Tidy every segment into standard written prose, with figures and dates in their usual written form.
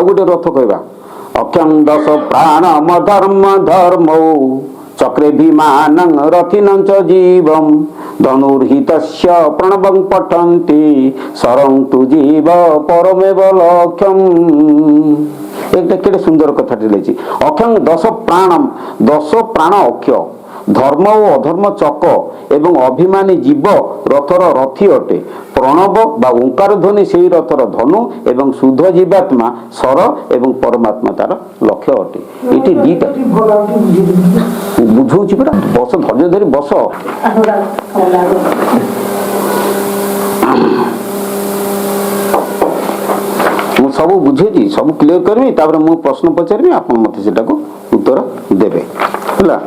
गोटे रथ कहवा अक्षं दश प्राणम धर्म धर्म चक्रे भीमान रथिनं च जीवं धनुर्हितस्य प्रणवं पठन्ति शरं तु जीव परमेव लक्ष्यम्। एक केटे सुंदर कथा लिखी अक्षं दश प्राणम 10 प्राण अक्ष धर्म और अधर्म चक एवं अभिमानी जीव रथर रथी अटे प्रणव बा ओंकार ध्वनि से रथर धनु एवं शुद्ध जीवात्मा सर एवं परमात्मा तार लक्ष्य अटे। ये दीटा बुझौछि परा बस धैर्य धरी बस मु सब बुझेछि सब क्लियर करबी तापर मु प्रश्न पचारबी आपण मते सेटा को उत्तर देबे हला।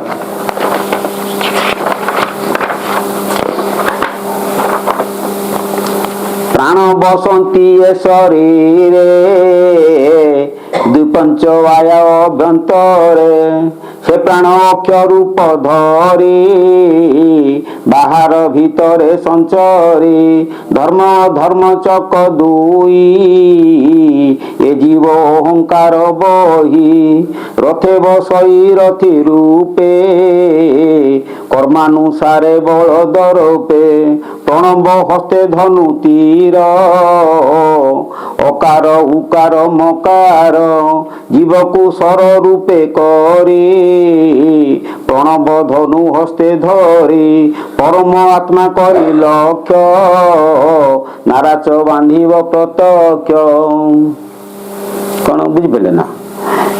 प्राण बसंती शरीरे दुपंच वाय अभ्यंतरे से प्राण अक्ष रूप धरी बाहर भीतरे संचरी धर्म धर्म चक दुई ए जीव अहंकार बही रथे बसई रथी रूपे कर्मानुसारे बल दरोपे प्रणव हस्ते धनु तीर अकार उकार मकार जीव को सर रूपे करी प्रणव धनु हस्ते धरी परम आत्मा करी लक्ष्य नाराच बांधिब प्रत्यक्ष। कौन बुझिपारे ना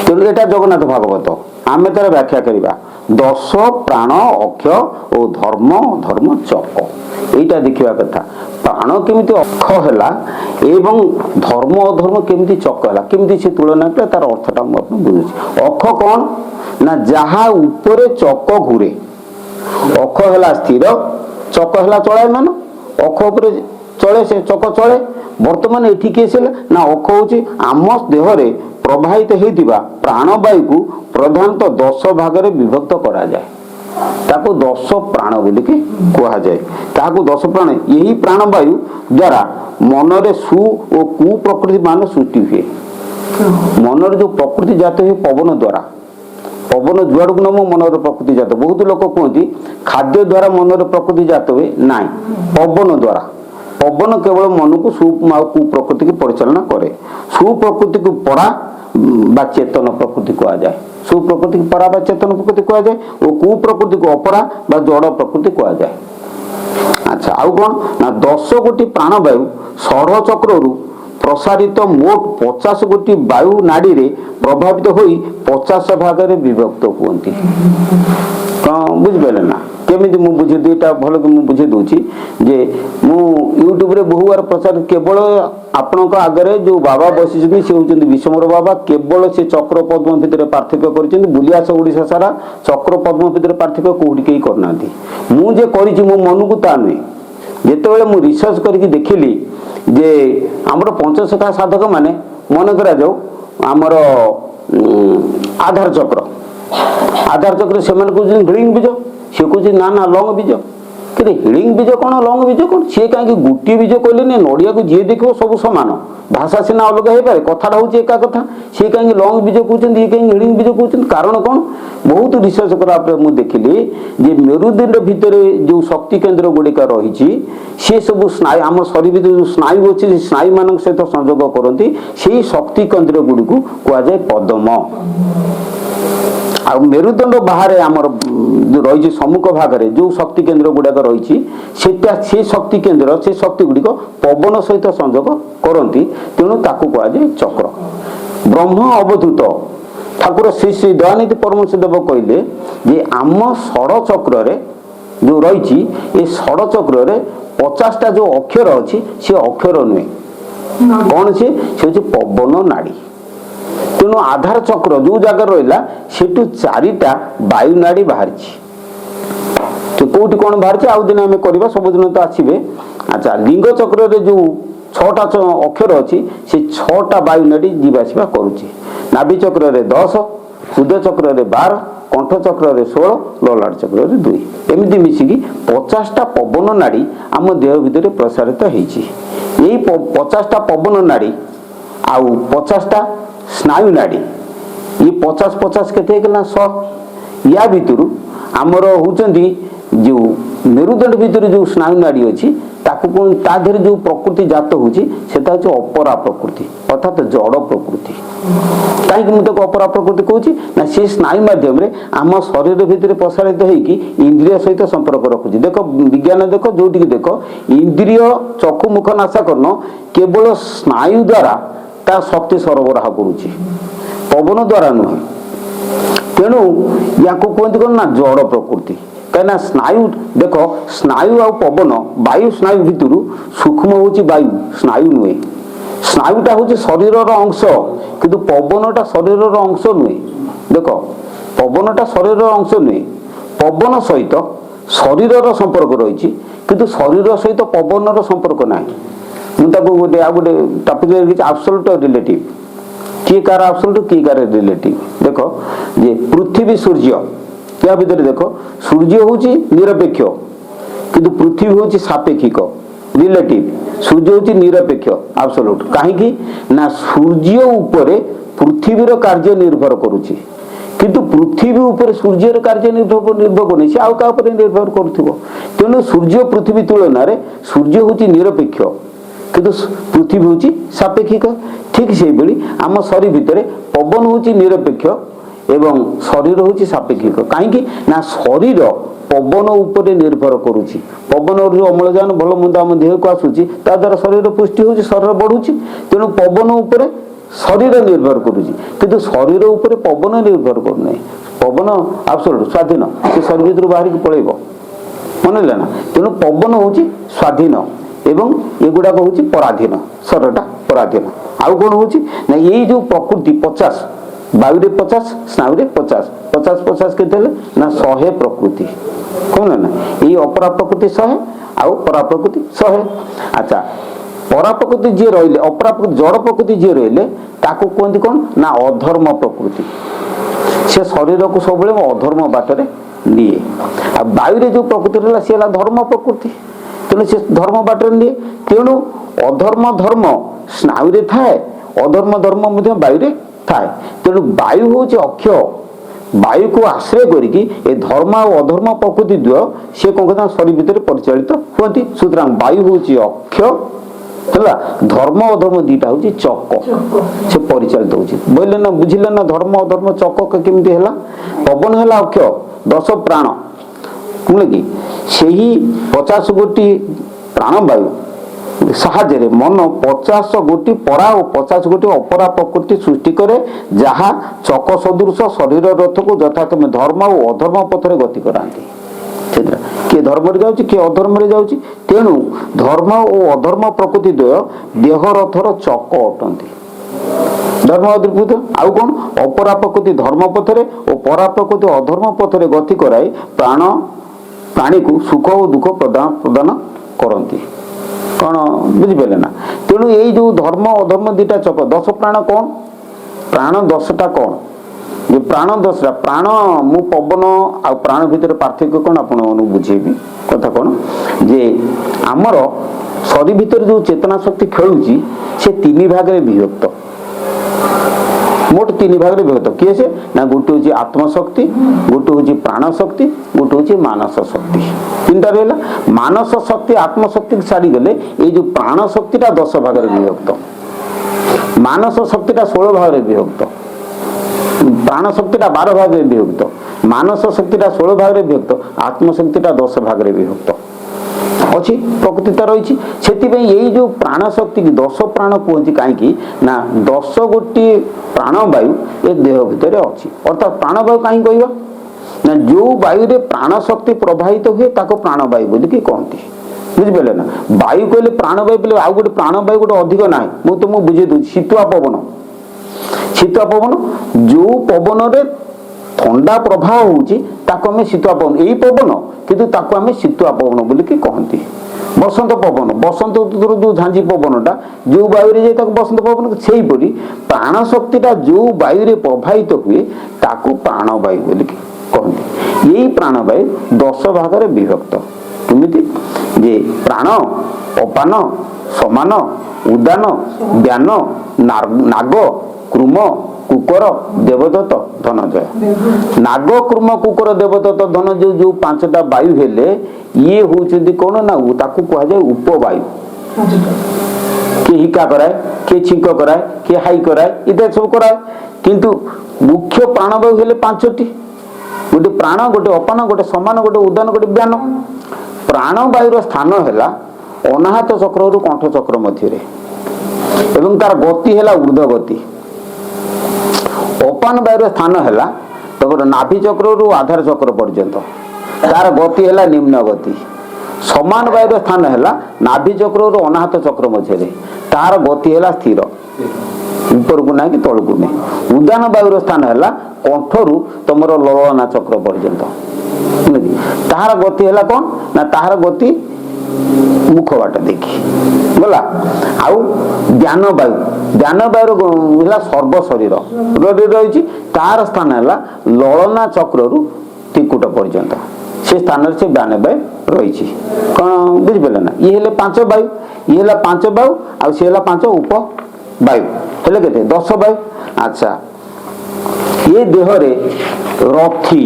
तेणु एटा जगन्नाथ भागवत आमे तार व्याख्या करिबा 10 प्राण अक्ष और धर्म धर्म चक एटा देखिबा कथा प्राण केमिति अक्ष हैला एवं धर्म अधर्म केमिति चक हैला केमिति से तुलना करे तार अर्थटा म बुझुछि। अक्ष कोन ना जहा ऊपरे चक घुरे अक्ष हैला स्थिर चक हैला चलायमान अक्ष ऊपरे चले से चक चले वर्तमान एठी केसेला ना अक्ष होछि आम देह रे प्रवाहित हेतिबा प्राणवायु को प्रधानतः 10 भाग रे विभक्त करा जाए ताको 10 प्राण बोली के कहा जाए ताको 10 प्राण यही प्राणवायु द्वारा मन रे सु और कु प्रकृति मान सृष्टि हुए मन रे जो प्रकृति जात हुए पवन द्वारा पवन जुआड़ को नम मन रे प्रकृति जात बहुत लोग कहते खाद्य द्वारा मन रे प्रकृति जात हुए नाई पवन द्वारा पवन केवल मन को सु कु प्रकृति की परिचालना करे सुप्रकृति को परा बा चेतन प्रकृति कहा जाए सुप्रकृति को परा बा चेतन प्रकृति कहा जाए और कुप्रकृति को अपरा बा जड़ प्रकृति कहा जाए। अच्छा आउ कौन ना 10 गोटी प्राणवायु षढ़ चक्र प्रसारित मोट 50 गोटी वायु नाड़ी रे प्रभावित होई 50 भाग रे विभक्त हुअंती। बुझिपारे ना केमिति मु बुझे दुईटा भल कि मु बुझे दूची जे मु यूट्यूब रे बहु बार प्रचार केवल आपनक आगरे जो बाबा बसिछथि से होचंदी विषमर बाबा केवल से चक्र पद्म भितर पार्थक्य करिसेंती बुलियास ओडिसा सारा चक्र पद्म भितर पार्थक्य कोठी केही करनांती मु जे करिछि मो मन को ता नै जेतेबेले मु रिसर्च करके देखिली जे हमर पंचसखा साधक माने मन करा जाऊ हमर आधार चक्र से मन को हिलिंग बीज सी कह ना ना लंग बीज कि हिलिंग बीज कौन लंग बीज कौन सी कहीं गोटे बीज कहले नड़िया को जी देख सब सामान भाषा सीना अलग हो पाए कथाटा हूँ एका कथा सी कहीं लंग बीज कहते ये कहीं हिलिंग बीज कहते कारण कौन बहुत रिसर्च करापर मुझे देखिली जे मेरुदंड भितर जो शक्ति केन्द्र गुड़िक रही सी सब स्नायु आम शरीर जो स्नायु अच्छी स्नायु मान सहित संयोग करती से शक्ति केन्द्र गुड़ी को कहुए पद्म आ मेरुदंड बाहर आमर जो रही सम्मुख भाग में जो शक्ति केन्द्र गुड़ाक रही से शक्ति केन्द्र से शक्ति गुड़िक पवन सहित संयोग करती तेणु ताकू कहुए चक्र। ब्रह्म अवधूत ठाकुर श्री श्री दयानिधि परमहंसदेव कहले जे आम षड़ चक्र जो रही षड़ चक्र 50टा जो अक्षर अच्छी से अक्षर नुहे कौन सी पवन नाड़ी तेणु आधार चक्र जो जगह रहा सेठू 4टा वायु नाड़ी बाहरी तो कौटी कौन बाहरी आउ दिन आम करवा सबुदिन तो आसवे। अच्छा लिंग चक्र जो 6टा अक्षर अच्छी से 6टा वायु नाड़ी जीवासवा करुच्ची नाभि चक्र 10 हृदय चक्र 12 कंठ चक्र 16 ललाट चक्र 2 एमती मिसिकी 50टा पवन नाड़ी आम देह भितर प्रसारित होती 50टा पवन नाड़ी आउ 50टा स्नायु नाड़ी ये 50-50 केते गला 100 या भितरु आमर होचंदी जो मेरुदंड भितर जो स्नायु नाड़ी अच्छी ताकू कोन ता देहरे जो प्रकृति जात होची सेटा होची अपरा प्रकृति अर्थात जड़ प्रकृति काहे कि मुते अपरा प्रकृति कहूची ना से स्नायु माध्यम रे आम शरीर भितर प्रसारित होईकी इंद्रिय सहित संपर्क रखुची देखो विज्ञान देखो जोटी की देखो इंद्रिय चक्षु मुख नासाकर्ण केवल स्नायु द्वारा ता शक्ति सरबराह करूची पवन द्वारा नुहे तेणु या कहते कौन ना जड़ प्रकृति कहीं स्नायु देख स्नायु आ पवन वायु स्नायु भितर सूक्ष्म होची वायु स्नायु नुहे स्नायुटा हूँ शरीर अंश किंतु पवनटा शरीर अंश नुहे देख पवनटा शरीर अंश नुहे पवन सहित शरीर संपर्क रही किंतु शरीर सहित पवन संपर्क ना मुझे गोटे आ गोटे टॉपिक एब्सोल्यूट रिलेटिव किए कार एब्सोल्यूट किए कार रिलेटिव देख जे पृथ्वी सूर्य क्या भितर देख सूर्य हूँ निरपेक्ष किंतु पृथ्वी हूँ सापेक्षिक रिलेटिव सूर्य हूँ निरपेक्ष एब्सोल्यूट कहीं ना सूर्य उपरे पृथ्वीर कार्य निर्भर करुच्ची किंतु पृथ्वी उपर सूर्यर कार्य निर्भर करनी से आउ का निर्भर करुथिबो तेणु सूर्य पृथ्वी तुलन में सूर्य हूँ निरपेक्ष किंतु पृथ्वी हूँ सापेक्षिक ठीक से भाई आम शरीर भितर पवन हूँ निरपेक्ष एवं शरीर हूँ सापेक्षिक कहीं ना शरीर पवन उपर निर्भर करुच्ची पवन जो अम्लजान भल मंद आम देह को आसूची ता द्वारा शरीर पुष्टि हूँ शरीर बढ़ुची तेणु पवन उपर शरीर निर्भर करुच्ची किंतु शरीर उपर पवन निर्भर करना पवन एब्सोल्यूट स्वाधीन से शरीर भितर बाहर की पलैब मन ना तेणु पवन हूँ स्वाधीन एवं एगुड़ाक हूँ पराधीन शरीरटा पराधीन आउ कौन हूँ ना ये जो प्रकृति 50 वायु 50 स्नायु 50 के ना 100 प्रकृति कौन ना ये अपरा प्रकृति 100 आउ परा प्रकृति 100 अच्छा परा प्रकृति जी रही अपरा प्रकृति जड़ प्रकृति जी रही ताकू कहते कौन ना अधर्म प्रकृति से शरीर को सब अधर्म बाटर निए आ वायु जो प्रकृति रहा सी धर्म प्रकृति तेणु से धर्म बाटर निए तेणु अधर्म धर्म स्नायु थाए अधर्म धर्म वायु थाए तेणु वायु हूँ अक्षय वायु को आश्रय करिकी धर्म और अधर्म प्रकृति द्वय सी कौन कहते शरीर भितर परिचालित होती सुतरां वायु हूँ अक्षय है धर्म अधर्म दीटा हूँ चक से परिचालित होची बोले ना बुझिले ना धर्म अधर्म चक केमती है पवन है अक्षय 10 प्राण बुझे कि से 50 गोटी प्राणवायु साहाଯ୍ୟରେ मन 50 गोटी परा और 50 गोटी अपरा प्रकृति सृष्टि करे जहाँ चक सदृश शरीर रथ को यथाक्रमे धर्म और अधर्म पथरे गति कराती किए धर्म जाऊँगी किए अधर्म जाऊँगी तेणु धर्म और अधर्म प्रकृति द्वय देह रथर चक अटंती धर्म अद्भुत आउ कौन अपरा प्रकृति धर्म पथरे और परा प्रकृति अधर्म पथरे गति कराई प्राण प्राणी को सुख और दुख प्रदान करती कौन बुझिपारे ना तेणु ये जो धर्म अधर्म दीटा चक 10 प्राण कौन प्राण 10टा कौन जो प्राण 10टा प्राण मु पवन आ प्राण भितर पार्थक्य कौन आप बुझेबी कथा कौन जे आमर शरीर भितर जो चेतना शक्ति खेलुची से 3 भाग में विभक्त मोट 3 भाग में विभक्त किए से ना गोटे हूँ आत्मशक्ति गोटे हूँ प्राण शक्ति गोटे हूँ मानस शक्ति 3टा रहा मानस शक्ति आत्मशक्ति छाड़ी गले ये जो प्राण शक्तिटा 10 भाग में विभक्त मानस शक्तिटा 16 भाग में विभक्त प्राण शक्तिटा 12 भाग में विभक्त मानस शक्तिटा 16 भाग में विभक्त आत्मशक्तिटा 10 भाग में विभक्त अच्छी प्रकृति रही से जो प्राण शक्ति की 10 प्राण कहते कहीं ना 10 गोटी प्राणवायु ये देह भितर अच्छी अर्थात प्राणवायु कहीं कहवा ना जो वायु रे प्राण शक्ति प्रवाहित हुए ताको प्राणवायु बोली कहती बुझिपारे ना वायु कहले प्राणवायु बोले आउ गोटे प्राणवायु गोटे अधिक ना मुझे तुमको बुझे दूसरी शीतुआ पवन जो पवन रे ठंडा प्रभाव होमें शीतुआ पवन यही पवन किंतु ताको आमे शीतुआ पवन बोली कहती बसंत पवन बसंत ऋतुर जो झांझी पवनटा जो वायु रे जाए बसंत पवन से प्राण शक्तिटा जो वायु रे प्रभावित हुए ताको प्राणवायु बोली कहती यही प्राणवायु 10 भाग में विभक्त केमिति जे प्राण अपान समान उदान व्यान नाग କ୍ରୁମ କୁକର ଦେବଦତ୍ତ ଧନଞ୍ଜୟ। ନାଗ କ୍ରୁମ କୁକର ଦେବଦତ୍ତ ଧନଞ୍ଜୟ ଯୋଉ ପାଞ୍ଚଟା ବାୟୁ ହେଲେ ଇଏ ହଉଛନ୍ତି କଣ ନା ତାକୁ କୁହାଯାଏ ଉପବାୟୁ। କିଏ ହିକା କରାଏ, କିଏ ଛିଙ୍କ କରାଏ, କିଏ ହାଇ କରାଏ, ଇତ୍ୟାଦି ସବୁ କରାଏ। କିନ୍ତୁ ମୁଖ୍ୟ ପ୍ରାଣବାୟୁ ହେଲେ ପାଞ୍ଚଟି। ଗୋଟେ ପ୍ରାଣ, ଗୋଟେ ଅପାନ, ଗୋଟେ ସମାନ, ଗୋଟେ ଉଦାନ, ଗୋଟେ ବ୍ୟାନ। ପ୍ରାଣବାୟୁର ସ୍ଥାନ ହେଲା ଅନାହତ ଚକ୍ରରୁ କଣ୍ଠ ଚକ୍ର ମଧ୍ୟରେ ଏବଂ ତାର ଗତି ହେଲା ଉର୍ଦ୍ଧ୍ୱ ଗତି। ଅପାନ ବାୟୁର ସ୍ଥାନ ହେଲା ତମର ନାଭି ଚକ୍ରରୁ ଆଧାର ଚକ୍ର ପର୍ଯ୍ୟନ୍ତ, ତାର ଗତି ହେଲା ନିମ୍ନ ଗତି। ସମାନ ବାୟୁର ସ୍ଥାନ ହେଲା ନାଭି ଚକ୍ରରୁ ଅନାହତ ଚକ୍ର ମଧ୍ୟରେ, ତାର ଗତି ହେଲା ସ୍ଥିର, ଉପରକୁ ନାହିଁ କି ତଳକୁ ନାହିଁ। ଉଦାନ ବାୟୁର ସ୍ଥାନ ହେଲା କଣ୍ଠରୁ ତମର ଲଳନା ଚକ୍ର ପର୍ଯ୍ୟନ୍ତ, ତାହାର ଗତି ହେଲା କଣ ନା ତାହାର ଗତି ମୁଖ ବାଟ ଦେଖି ଗଲା। ଆଉ ଜ୍ଞାନ ବାୟୁ, ଜ୍ଞାନ ବାୟୁର ହେଲା ସର୍ବ ଶରୀର ରହିଛି, ତାର ସ୍ଥାନ ହେଲା ଲଳନା ଚକ୍ରରୁ ତ୍ରିକୁଟ ପର୍ଯ୍ୟନ୍ତ, ସେ ସ୍ଥାନରେ ସେ ଜ୍ଞାନ ବାୟୁ ରହିଛି। କଣ ବୁଝିପାରିଲେ ନା? ଇଏ ହେଲେ ପାଞ୍ଚ ବାୟୁ, ଇଏ ହେଲା ପାଞ୍ଚ ବାୟୁ, ଆଉ ସିଏ ହେଲା ପାଞ୍ଚ ଉପବାୟୁ, ହେଲେ କେତେ? 10 ବାୟୁ। ଆଚ୍ଛା, ଏ ଦେହରେ ରଥି,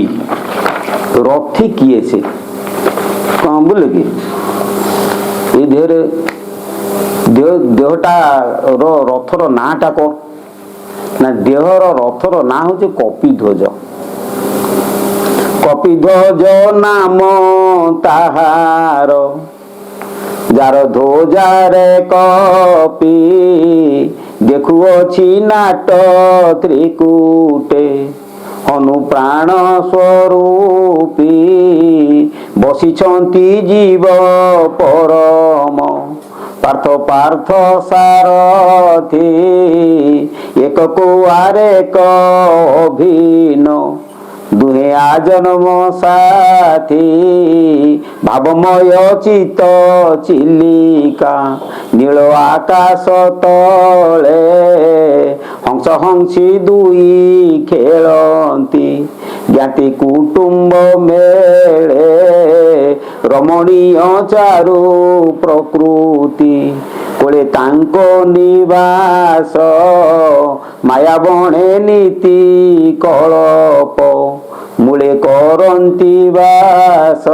ରଥି କିଏ ସେ? କଣ ବୁଝିଲେ କି? ଏ ଦେହରେ ଦେହଟା ରଥର ନାଁ ଟା କଣ ନା ଦେହର ରଥର ନାଁ ହଉଛି କପିଧ୍ୱଜ। କପିଧ୍ୱଜ ନାମ ତାହାର, ଯାର ଧ୍ୱଜାରେ କପି, ଦେଖୁଅଛି ନାଟ ତ୍ରିକୁଟେ, ଅନୁପ୍ରାଣ ସ୍ୱରୂପୀ, ବସିଛନ୍ତି ଜୀବ ପରମ, ପାର୍ଥ ପାର୍ଥ ସାରଥି, ଏକ କୁଆରେ ଏକ ଅଭିନ୍ନ, ଦୁହେଁ ଆଜନ୍ମ ସାଥୀ, ଭାବମୟ ଚିତ ଚିଲିକା, ନୀଳ ଆକାଶ ତଳେ, ହଂସ ହଂସୀ ଦୁଇ ଖେଳନ୍ତି, ଜ୍ଞାତି କୁଟୁମ୍ବ ମେଳେ, ରମଣୀୟ ଚାରୁ ପ୍ରକୃତି, କୋଳେ ତାଙ୍କ ନିବାସ, ମାୟାବଣେ ନୀତି କଳପ, ମୂଳେ କରନ୍ତି ବାସ।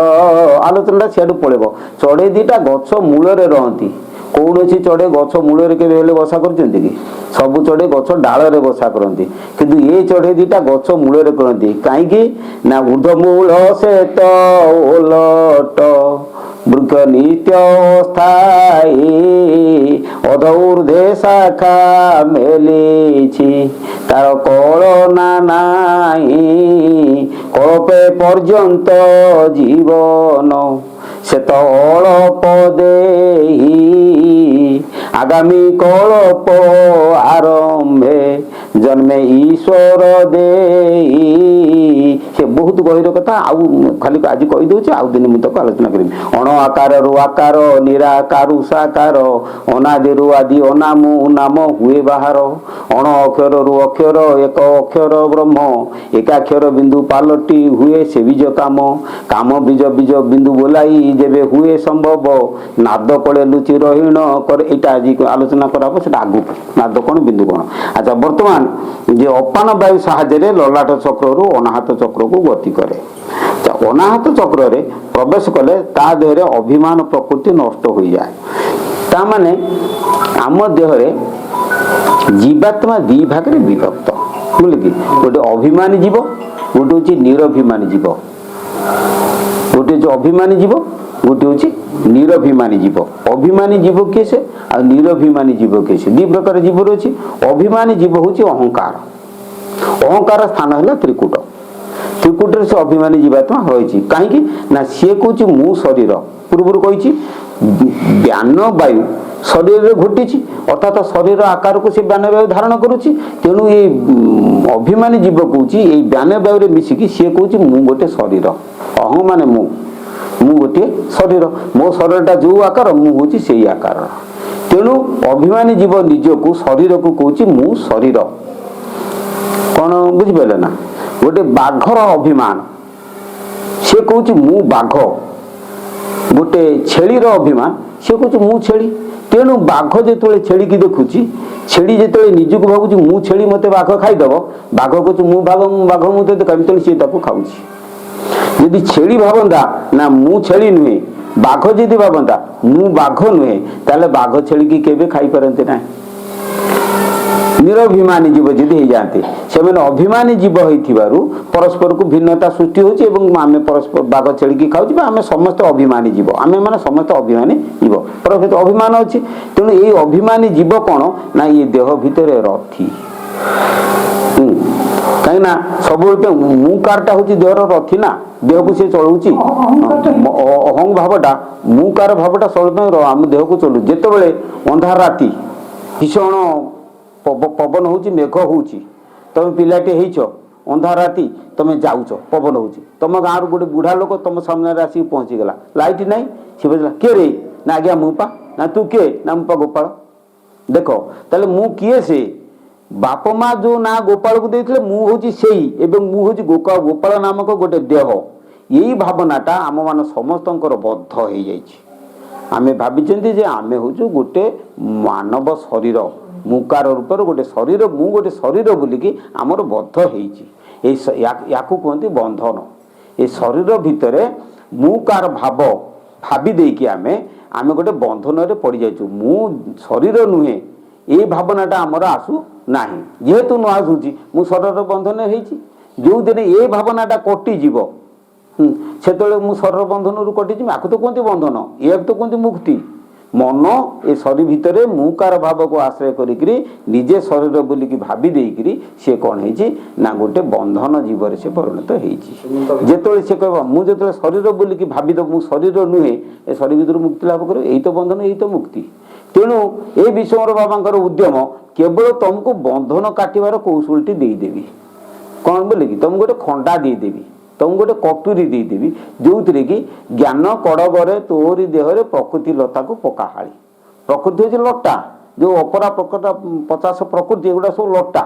ଆଲୋଚନାଟା ସିଆଡୁ ପଳେଇବ। ଚଢେଇ ଦିଟା ଗଛ ମୂଳରେ ରହନ୍ତି। କୌଣସି ଚଢେଇ ଗଛ ମୂଳରେ କେବେ ହେଲେ ବସା କରିଛନ୍ତି କି? ସବୁ ଚଢେଇ ଗଛ ଡାଳରେ ବସା କରନ୍ତି, କିନ୍ତୁ ଏ ଚଢେଇ ଦିଟା ଗଛ ମୂଳରେ କରନ୍ତି। କାହିଁକି ନା ଉର୍ଦ୍ଧ୍ୱମୂଳ ଶ୍ଵେତ ଓଲଟ, ବୃକ୍ଷ ନିତ୍ୟ ସ୍ଥାୟୀ, ଅଧ ଊର୍ଧ୍ୱେ ଶାଖା ମେଲିଛି, ତାର କଳନା ନାହିଁ, କଳ୍ପେ ପର୍ଯ୍ୟନ୍ତ ଜୀବନ, ସେ ତ ଅଳପ ଦେଇ, ଆଗାମୀ କଳ୍ପ ଆରମ୍ଭେ, ଜନ୍ମେ ଈଶ୍ୱର ଦେଇ। ସେ ବହୁତ ଗଭୀର କଥା, ଆଉ ଖାଲି ଆଜି କହିଦଉଛି, ଆଉ ଦିନ ମୁଁ ତାକୁ ଆଲୋଚନା କରିବି। ଅଣ ଆକାରରୁ ଆକାର, ନିରାକାରୁ ସାକାର, ଅନାଦିରୁ ଆଦି ଅନାମୁ ନାମ ହୁଏ ବାହାର, ଅଣ ଅକ୍ଷରରୁ ଅକ୍ଷର, ଏକ ଅକ୍ଷର ବ୍ରହ୍ମ, ଏକାକ୍ଷର ବିନ୍ଦୁ ପାଲଟି ହୁଏ ସେ ବୀଜ କାମ, କାମ ବୀଜ ବୀଜ ବିନ୍ଦୁ ବୋলাই ଯେବେ ହୁଏ ସମ୍ଭବ, ନାଦ କଳେ ଲୁଚି ରହିଣ କରେ। ଏଇଟା ଆଜି ଆଲୋଚନା କରାହବ, ସେଟା ଆଗକୁ। ନାଦ କଣ, ବିନ୍ଦୁ କଣ। ଆଚ୍ଛା, ବର୍ତ୍ତମାନ ଯେ ଅପାନ ବାୟୁ ସାହାଯ୍ୟରେ ଲଲାଟ ଚକ୍ରରୁ ଅନାହତ ଚକ୍ରକୁ ଗତି କରେ। ଅନାହତ ଚକ୍ରରେ ପ୍ରବେଶ କଲେ ତା ଦେହରେ ଅଭିମାନ ପ୍ରକୃତି ନଷ୍ଟ ହୋଇଯାଏ। ତା ମାନେ ଆମ ଦେହରେ ଜୀବାତ୍ମା ଦି ଭାଗରେ ବିଭକ୍ତ, ବୁଝିଲେ କି? ଗୋଟେ ଅଭିମାନୀ ଜୀବ, ଗୋଟେ ହଉଛି ନିରଭିମାନୀ ଜୀବ। ଗୋଟେ ହଉଛି ଅଭିମାନୀ ଜୀବ, ଗୋଟେ ହଉଛି ନିରଭିମାନୀ ଜୀବ। ଅଭିମାନୀ ଜୀବ କିଏ ସେ, ଆଉ ନିରଭିମାନୀ ଜୀବ କିଏ ସେ? ଦି ପ୍ରକାର ଜୀବ ରହିଛି। ଅଭିମାନୀ ଜୀବ ହଉଛି ଅହଙ୍କାର। ଅହଙ୍କାର ସ୍ଥାନ ହେଲା ତ୍ରିକୁଟ। ତ୍ରିକୁଟରେ ସେ ଅଭିମାନୀ ଜୀବାତ୍ମା ରହିଛି। କାହିଁକି ନା ସିଏ କହୁଛି ମୁଁ ଶରୀର। ପୂର୍ବରୁ କହିଛି ଜ୍ଞାନ ବାୟୁ ଶରୀରରେ ଘଟିଛି, ଅର୍ଥାତ ଶରୀର ଆକାରକୁ ସେ ଜ୍ଞାନ ବାୟୁ ଧାରଣ କରୁଛି। ତେଣୁ ଏଇ ଅଭିମାନୀ ଜୀବ କହୁଛି ଏଇ ଜ୍ଞାନ ବାୟୁରେ ମିଶିକି ସିଏ କହୁଛି ମୁଁ ଗୋଟେ ଶରୀର। ଅହଂ ମାନେ ମୁଁ ଗୋଟିଏ ଶରୀର, ମୋ ଶରୀରଟା ଯୋଉ ଆକାର ମୁଁ ହଉଛି ସେଇ ଆକାର। ତେଣୁ ଅଭିମାନୀ ଜୀବ ନିଜକୁ ଶରୀରକୁ କହୁଛି ମୁଁ ଶରୀର। କଣ ବୁଝିପାରିଲେ ନା? ଗୋଟେ ବାଘର ଅଭିମାନ, ସେ କହୁଛି ମୁଁ ବାଘ। ଗୋଟେ ଛେଳିର ଅଭିମାନ, ସେ କହୁଛି ମୁଁ ଛେଳି। ତେଣୁ ବାଘ ଯେତେବେଳେ ଛେଳିକି ଦେଖୁଛି छेड़ी जो निजुक भावुँ मु छेड़ी मत बाघ खाईदेव बाघ कह मु बाघ मुझे खाई तेणु सी खाऊँ यदि छेड़ी भावता ना मु छेड़ी नुहे बाघ जदि भावता मु बाघ नुहे ताले बाघ छेड़ी की केबे खाई पारते ना निरभिमानी जीव जदि हो जाते से अभिमानी जीव हो परस्पर को भिन्नता सृष्टि होची एवं आमे परस्पर बाघ छेड़ी की खाऊ आम समस्त अभिमानी जीव आमे माने समस्त अभिमानी जीव पर अभिमान अच्छी तेणु ये अभिमानी जीव कौन ना ये देह भितर रथी कहीं सब मु कारटा हूँ देहर रथी ना देह को सी चलाऊँच अहंग भावटा मु कार भावटा सब आम देह को चलू जिते अंधार राति भीषण पवन हूँ मेघ हूँ तुम पिलाटे हो अंधार राति तुम जाऊच पवन हूँ तुम गाँव गोटे बुढ़ा लोक तुम सामने आसिक पहुँचीगला लाइट नाई सी बोला किए रे ना आज्ञा मुपा ना तू किए ना मुपा गोपाल देख ताले मु किए से बाप माँ जो ना गोपाल को देते मुझे से गोपाल नामक गोटे देह यही भावनाटा आम मान समस्त बद्ध हो आमे भावी आमे हूँ गोटे मानव शरीर मुकार रूप गोटे शरीर मु गोटे शरीर बोलिकी आमर बद्ध या कहते बंधन ये शरीर भितर मुकार भाव भावी देकी आमे आमे गोटे बंधन रे पड़ जाइछु मु शरीर नुहे ये भावनाटा आमर आसू ना जेहेतु न आसूची मु शरीर बंधन होती जो दिन ये भावनाटा कटिज से मु शरीर बंधन रू कटिज आखु तो कहते बंधन ये तो कहते मुक्ति मन ए शरीर भितर मुकार भाव को आश्रय करी निजे शरीर बोलिकी भावी देकरी सी कौन है ना गोटे बंधन जीवन से परिणत होते से कह मुझे शरीर बोलिकी भावी मु शरीर नुहे ए शरीर भर मुक्ति लाभ कर यही तो बंधन यही तो मुक्ति तेणु ए विषय बाबा उद्यम केवल तुमको बंधन काटिबार कौशलटी देदेवी कौन बोले कि तुम गोटे खंडा देदेवी तुम गोटे कटुरी देदेवी जो थी कि ज्ञान कड़गरे तोरी देहरे प्रकृति लता को पकाहाड़ी प्रकृति हूँ लटा जो अपरा प्रकृत 50 प्रकृति एगुड़ा सब लटा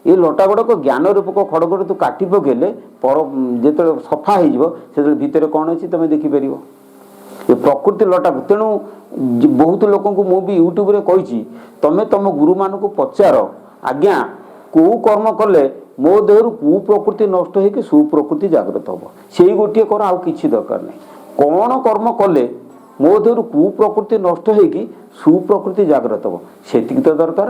ये लटा गुड़ाक ज्ञान रूपक खड़गरे तू काटी पकेले पर जो सफा हो भितर कौन अच्छी तुम देखिपर ये प्रकृति लटा तेणु बहुत लोक मुझे यूट्यूब रे कही तमें तुम गुरु मान को पचार आज्ञा कौ कर्म कले मो देहर कुप्रकृति नष्ट हो सुप्रकृति जागृत हम से गोटे कर आउ कि दरकार नहीं कौन कर्म कले मो देहर कुप्रकृति नष्ट हो सुप्रकृति जागृत हम से तो दरकार।